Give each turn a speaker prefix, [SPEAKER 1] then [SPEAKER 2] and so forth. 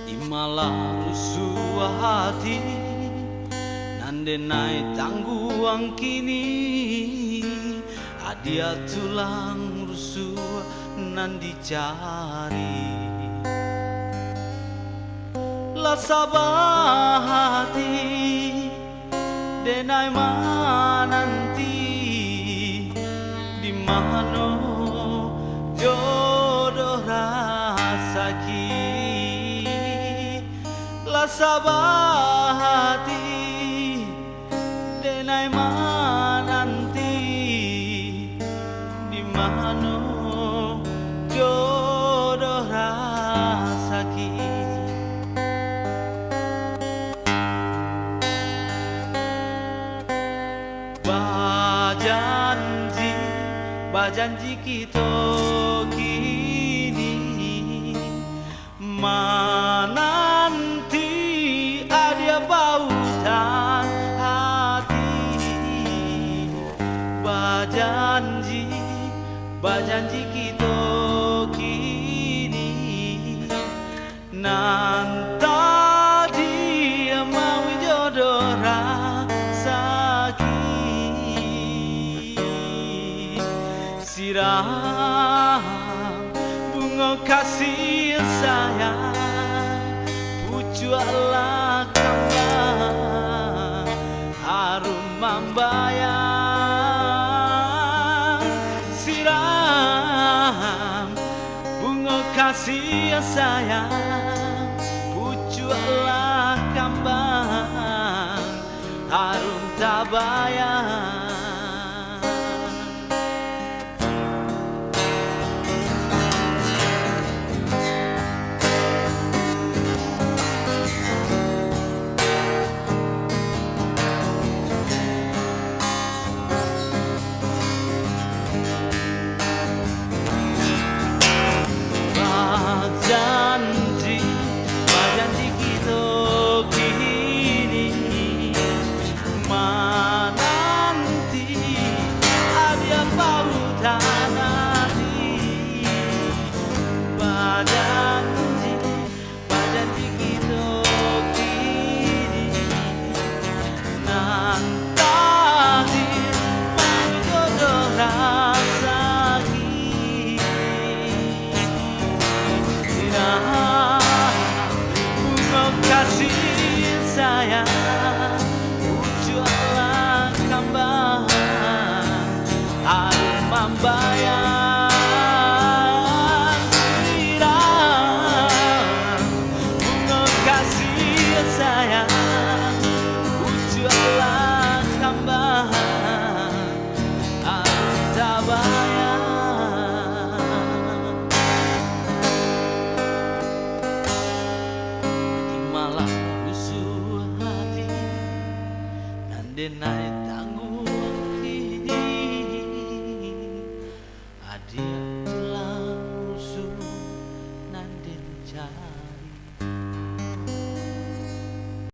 [SPEAKER 1] Imalah rusua hati nandenai tangguang kini adia tulang rusua nan dicari la sabah hati denai mananti di mano jodoh rasaki la sabah hati denai mananti di mano jodoh rasaki bajanji kita kini menanti ada bautan hati bajanji kita kini nanti dia mau jodoh rasaki siram bunga kasih sayang pucualah kembang harum membayang siram bunga kasih sayang pucualah kembang harum tabayang. Bajanji kita kini menanti ada bautan hati bajanji kita kini nanti mau jodoh rasaki kasih sayang pucualah kembang harum membayang